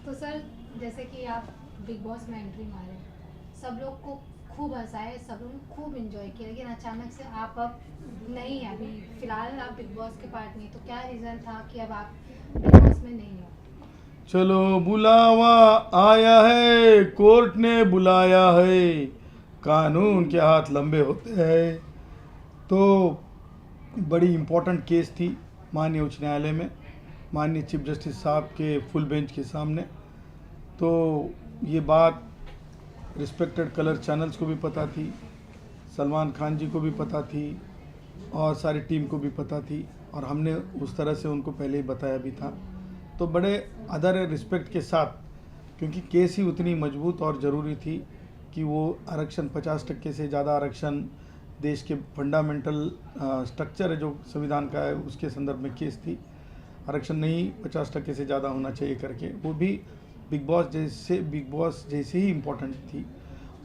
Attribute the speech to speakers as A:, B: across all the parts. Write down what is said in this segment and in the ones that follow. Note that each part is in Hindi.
A: तो सर, जैसे कि आप बिग बॉस में एंट्री मारे, सब लोग को खूब हंसाए, सब लोग ने खूब एंजॉय किया, लेकिन अचानक से आप अब नहीं है, अभी फिलहाल आप बिग बॉस के पार्ट नहीं, तो क्या रीज़न था कि अब आप बिग बॉस में नहीं हो?
B: चलो बुलावा आया है, कोर्ट ने बुलाया है, कानून के हाथ लंबे होते हैं। तो बड़ी इम्पोर्टेंट केस थी माननीय उच्च न्यायालय में, माननीय चीफ जस्टिस साहब के फुल बेंच के सामने। तो ये बात रिस्पेक्टेड कलर चैनल्स को भी पता थी, सलमान खान जी को भी पता थी, और सारी टीम को भी पता थी, और हमने उस तरह से उनको पहले ही बताया भी था। तो बड़े अदर रिस्पेक्ट के साथ, क्योंकि केस ही उतनी मजबूत और ज़रूरी थी कि वो आरक्षण 50% से ज़्यादा आरक्षण देश के फंडामेंटल स्ट्रक्चर है जो संविधान का है, उसके संदर्भ में केस थी। आरक्षण नहीं 50% से ज़्यादा होना चाहिए करके, वो भी बिग बॉस जैसे ही इम्पोर्टेंट थी।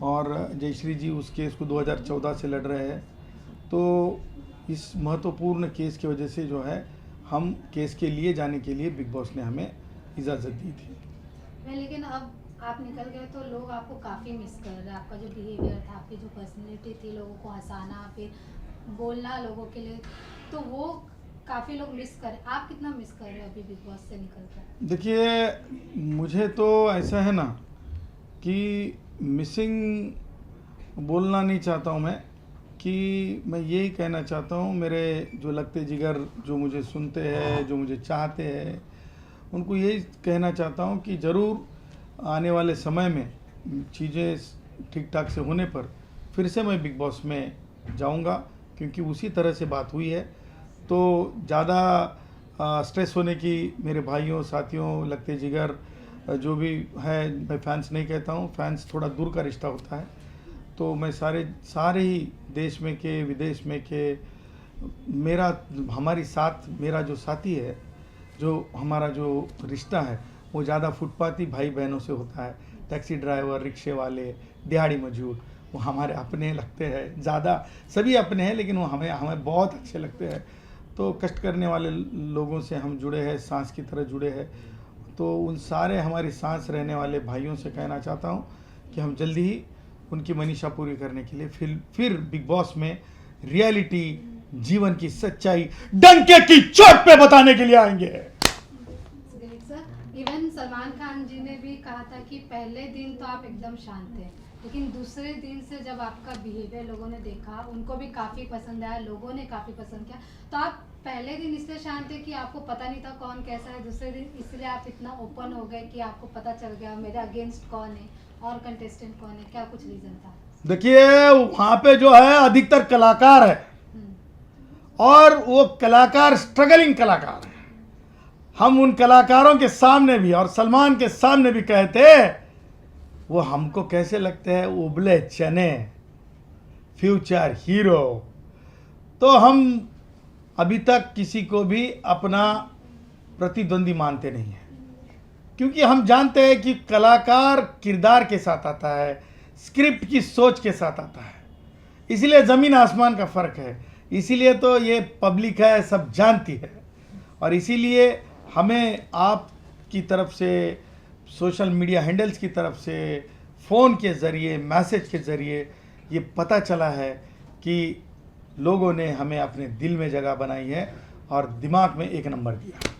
B: और जयश्री जी उस केस को 2014 से लड़ रहे हैं। तो इस महत्वपूर्ण केस की वजह से जो है, हम केस के लिए जाने के लिए बिग बॉस ने हमें इजाज़त दी थी।
A: नहीं, लेकिन अब आप निकल गए तो लोग आपको काफ़ी मिस कर रहे हैं, आपका जो बिहेवियर था, आपकी जो पर्सनैलिटी थी, लोगों को हंसाना, फिर बोलना लोगों के लिए, तो वो काफ़ी लोग मिस कर, आप कितना मिस कर रहे हो अभी बिग बॉस से निकल कर?
B: देखिए, मुझे तो ऐसा है ना कि मिसिंग बोलना नहीं चाहता हूँ मैं, कि मैं यही कहना चाहता हूँ, मेरे जो लगते जिगर जो मुझे सुनते हैं, जो मुझे चाहते हैं, उनको यही कहना चाहता हूँ कि ज़रूर आने वाले समय में चीज़ें ठीक ठाक से होने पर फिर से मैं बिग बॉस में जाऊंगा, क्योंकि उसी तरह से बात हुई है। तो ज़्यादा स्ट्रेस होने की, मेरे भाइयों साथियों लगते जिगर जो भी है, मैं फैंस नहीं कहता हूँ, फैंस थोड़ा दूर का रिश्ता होता है। तो मैं सारे सारे ही देश में के विदेश में के, मेरा हमारी साथ मेरा जो साथी है, जो हमारा जो रिश्ता है, वो ज़्यादा फुटपाथी भाई बहनों से होता है। टैक्सी ड्राइवर, रिक्शे वाले, दिहाड़ी मजदूर, वो हमारे अपने लगते हैं, ज़्यादा सभी अपने हैं, लेकिन वो हमें हमें बहुत अच्छे लगते हैं। तो कष्ट करने वाले लोगों से हम जुड़े हैं, सांस की तरह जुड़े हैं। तो उन सारे हमारी सांस रहने वाले भाइयों से कहना चाहता हूँ कि हम जल्दी ही उनकी मनीषा पूरी करने के लिए फिर बिग बॉस में रियलिटी, जीवन की सच्चाई डंके की चोट पे बताने के लिए आएंगे।
A: Great sir. Even Salman Khan ji ने भी कहा था कि पहले दिन तो आप एकदम शांत थे, लेकिन दूसरे दिन से जब आपका बिहेवियर लोगों ने देखा, उनको भी काफ़ी पसंद आया, लोगों ने काफ़ी पसंद किया। तो आप पहले दिन इसलिए शांत थे कि आपको पता नहीं था कौन कैसा है, दूसरे दिन इसलिए आप इतना ओपन हो गए कि आपको पता चल गया मेरे अगेंस्ट कौन है और कंटेस्टेंट कौन है, क्या कुछ रीज़न था?
B: देखिए, वहां पे जो है अधिकतर कलाकार है,
A: हम्म।
B: और वो कलाकार स्ट्रगलिंग कलाकार है। हम उन कलाकारों के सामने भी और सलमान के सामने भी कहते, वो हमको कैसे लगते हैं, उबले चने, फ्यूचर हीरो। तो हम अभी तक किसी को भी अपना प्रतिद्वंदी मानते नहीं हैं, क्योंकि हम जानते हैं कि कलाकार किरदार के साथ आता है, स्क्रिप्ट की सोच के साथ आता है। इसीलिए ज़मीन आसमान का फ़र्क है, इसीलिए तो ये पब्लिक है, सब जानती है। और इसीलिए हमें आपकी तरफ से, सोशल मीडिया हैंडल्स की तरफ से, फ़ोन के ज़रिए, मैसेज के ज़रिए ये पता चला है कि लोगों ने हमें अपने दिल में जगह बनाई है और दिमाग में एक नंबर दिया।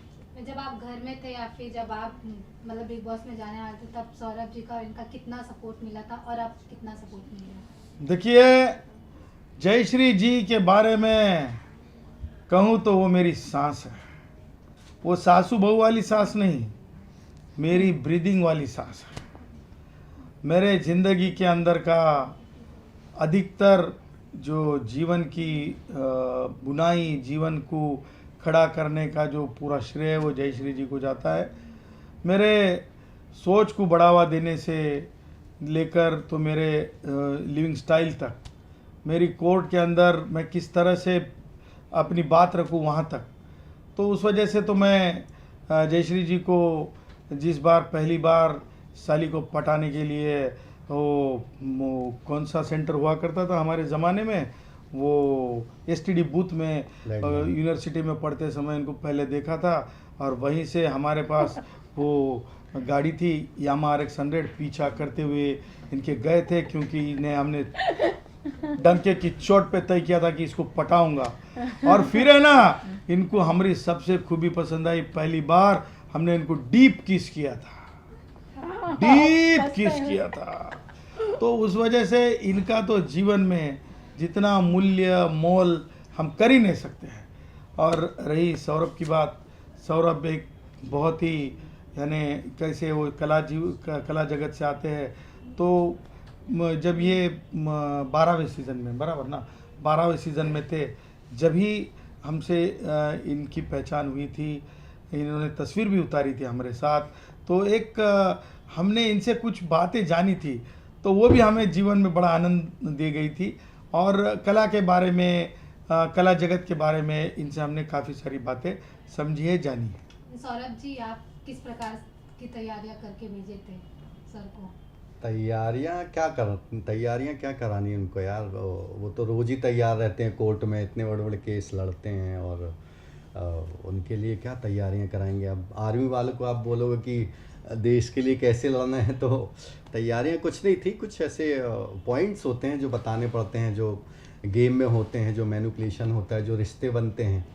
A: जब आप घर में थे या फिर जब आप मतलब बिग बॉस में जाने वाले थे, तब सौरभ जी का और इनका कितना सपोर्ट मिला था और अब कितना सपोर्ट मिला?
B: देखिए, जयश्री जी के बारे में कहूँ तो वो मेरी सांस है। वो सासू बहू वाली सांस नहीं, मेरी ब्रीदिंग वाली सांस है। मेरे ज़िंदगी के अंदर का अधिकतर जो जीवन की बुनाई, जीवन को खड़ा करने का जो पूरा श्रेय वो जयश्री जी को जाता है। मेरे सोच को बढ़ावा देने से लेकर तो मेरे लिविंग स्टाइल तक, मेरी कोर्ट के अंदर मैं किस तरह से अपनी बात रखूं वहाँ तक, तो उस वजह से तो मैं जयश्री जी को जिस बार पहली बार साली को पटाने के लिए वो कौन सा सेंटर हुआ करता था हमारे ज़माने में, वो एसटीडी बूथ में यूनिवर्सिटी में पढ़ते समय इनको पहले देखा था, और वहीं से हमारे पास वो गाड़ी थी यामा RX 100, पीछा करते हुए इनके गए थे, क्योंकि इन्हें हमने डंके की चोट पे तय किया था कि इसको पटाऊंगा। और फिर है ना, इनको हमारी सबसे खूबी पसंद आई, पहली बार हमने इनको डीप किस किया था, डीप किस किया था। तो उस वजह से इनका तो जीवन में जितना मूल्य मोल हम कर ही नहीं सकते हैं। और रही सौरभ की बात, सौरभ एक बहुत ही यानी कैसे वो कला जगत से आते हैं। तो जब ये 12वें सीज़न में, बराबर ना, 12वें सीज़न में थे, जब ही हमसे इनकी पहचान हुई थी, इन्होंने तस्वीर भी उतारी थी हमारे साथ। तो एक हमने इनसे कुछ बातें जानी थी, तो वो भी हमें जीवन में बड़ा आनंद दे गई थी। और कला के बारे में, कला जगत के बारे में इनसे हमने काफ़ी सारी बातें समझी है, जानी है।
A: सौरभ जी, आप किस प्रकार की तैयारियां करके भेजे थे सर को?
C: तैयारियां क्या करानी है उनको यार, वो तो रोज़ ही तैयार रहते हैं, कोर्ट में इतने बड़े बड़े केस लड़ते हैं, और उनके लिए क्या तैयारियां कराएंगे। अब आर्मी वालों को आप बोलोगे कि देश के लिए कैसे लड़ना है, तो तैयारियां कुछ नहीं थी, कुछ ऐसे पॉइंट्स होते हैं जो बताने पड़ते हैं, जो गेम में होते हैं, जो मैनिपुलेशन होता है, जो रिश्ते बनते हैं,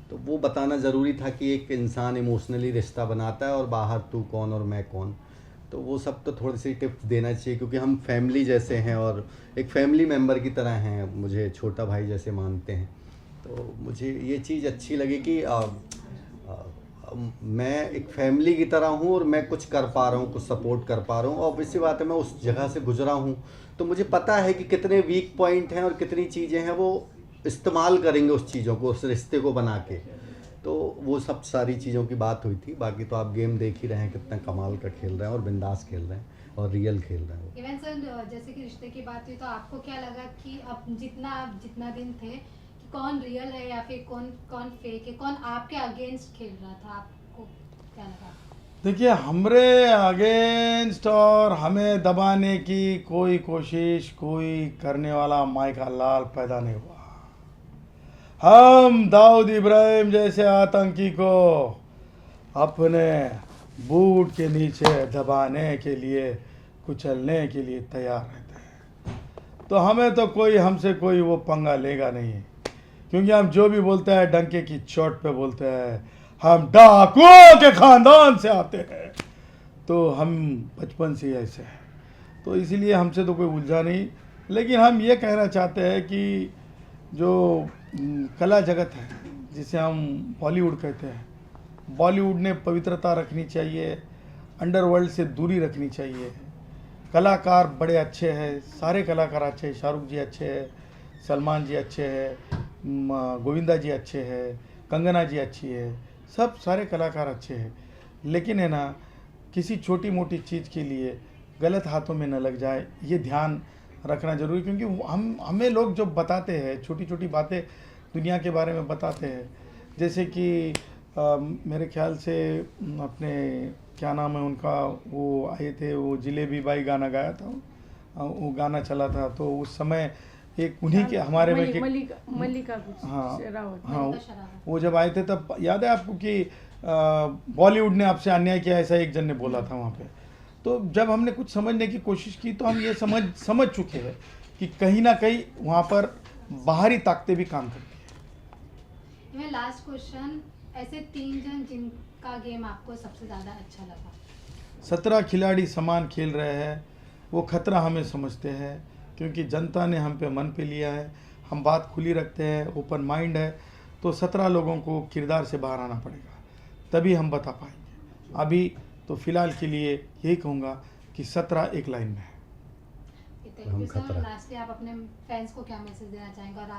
C: तो वो बताना ज़रूरी था कि एक इंसान इमोशनली रिश्ता बनाता है और बाहर तू कौन और मैं कौन। तो वो सब तो थोड़ी सी टिप्स देना चाहिए, क्योंकि हम फैमिली जैसे हैं और एक फैमिली मेम्बर की तरह हैं, मुझे छोटा भाई जैसे मानते हैं। तो मुझे ये चीज़ अच्छी लगी कि मैं एक फैमिली की तरह हूँ और मैं कुछ कर पा रहा हूँ, कुछ सपोर्ट कर पा रहा हूँ। और इसी बात है, मैं उस जगह से गुजरा हूँ, तो मुझे पता है कि कितने वीक पॉइंट हैं और कितनी चीज़ें हैं वो इस्तेमाल करेंगे उस चीज़ों को, उस रिश्ते को बना के। तो वो सब सारी चीज़ों की बात हुई थी। बाकी तो आप गेम देख ही रहे हैं, कितना कमाल का खेल रहे हैं और बिंदास खेल रहे हैं और रियल खेल रहे हैं।
A: इवन सर, जैसे कि रिश्ते की बात हुई, तो आपको क्या लगा कि अब जितना दिन थे, कि कौन रियल है या फिर कौन फेक है, कौन आपके अगेंस्ट खेल रहा था, आपको क्या लगा?
B: देखिए, हमरे अगेंस्ट और हमें दबाने की कोई कोशिश कोई करने वाला माई का लाल पैदा नहीं हुआ। हम दाऊद इब्राहिम जैसे आतंकी को अपने बूट के नीचे दबाने के लिए, कुचलने के लिए तैयार रहते हैं। तो हमें तो हमसे कोई वो पंगा लेगा नहीं, क्योंकि हम जो भी बोलते हैं डंके की चोट पे बोलते हैं। हम डाकुओं के खानदान से आते हैं, तो हम बचपन से ही ऐसे हैं, तो इसीलिए हमसे तो कोई उलझा नहीं। लेकिन हम ये कहना चाहते हैं कि जो कला जगत है, जिसे हम बॉलीवुड कहते हैं, बॉलीवुड ने पवित्रता रखनी चाहिए, अंडरवर्ल्ड से दूरी रखनी चाहिए। कलाकार बड़े अच्छे हैं, सारे कलाकार अच्छे हैं, शाहरुख जी अच्छे हैं, सलमान जी अच्छे हैं, गोविंदा जी अच्छे हैं, कंगना जी अच्छी है, सब सारे कलाकार अच्छे हैं। लेकिन है ना, किसी छोटी मोटी चीज़ के लिए गलत हाथों में न लग जाए, ये ध्यान रखना जरूरी। क्योंकि हमें लोग जो बताते हैं, छोटी छोटी बातें दुनिया के बारे में बताते हैं, जैसे कि मेरे ख्याल से अपने क्या नाम है उनका, वो आए थे, वो जिलेबी बाई गाना गाया था, वो गाना चला था, तो उस समय एक उन्हीं के हमारे में
D: मल्लिका कुछ
B: हाँ
D: रावत।
B: हाँ, वो जब आए थे तब याद है आपको कि बॉलीवुड ने आपसे अन्याय किया, ऐसा एक जन ने बोला था वहाँ पे। तो जब हमने कुछ समझने की कोशिश की, तो हम ये समझ चुके हैं कि कहीं ना कहीं वहाँ पर बाहरी ताकतें भी काम करती हैं।
A: मैं लास्ट क्वेश्चन, ऐसे 3 जन जिनका गेम आपको सबसे ज़्यादा अच्छा लगा?
B: 17 खिलाड़ी समान खेल रहे हैं, वो खतरा हमें समझते हैं, क्योंकि जनता ने हम पे मन पे लिया है, हम बात खुली रखते हैं, ओपन माइंड है। तो 17 लोगों को किरदार से बाहर आना पड़ेगा, तभी हम बता पाएंगे। अभी तो फिलहाल के लिए यही कहूँगा कि 17 एक लाइन में है।
A: Thank you sir. लास्टली आप अपने फैंस को क्या मैसेज देना चाहेंगे, और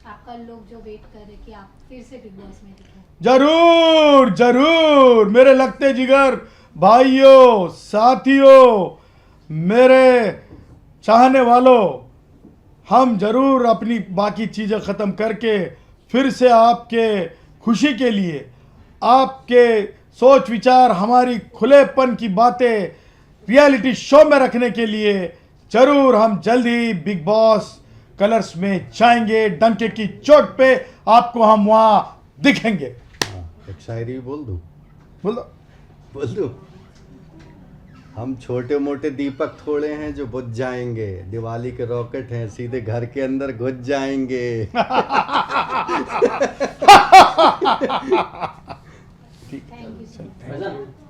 A: आपका लोग जो वेट कर रहे कि आप फिर से बिग बॉस में दिखें?
B: जरूर जरूर मेरे लगते जिगर भाइयों, साथियों, मेरे चाहने वालों, हम जरूर अपनी बाकी चीज़ें ख़त्म करके फिर से आपके खुशी के लिए, आपके सोच विचार, हमारी खुलेपन की बातें रियलिटी शो में रखने के लिए जरूर हम जल्द ही बिग बॉस कलर्स में जाएंगे। डंके की चोट पे आपको हम वहाँ दिखेंगे।
C: एक शायरी भी बोल दूँ?
B: बोल दो।
C: बोल दूँ? हम छोटे मोटे दीपक थोड़े हैं जो बुझ जाएंगे, दिवाली के रॉकेट हैं सीधे घर के अंदर घुस जाएंगे।
B: ठीक
A: थैंक यू सो मच।
D: भाईजान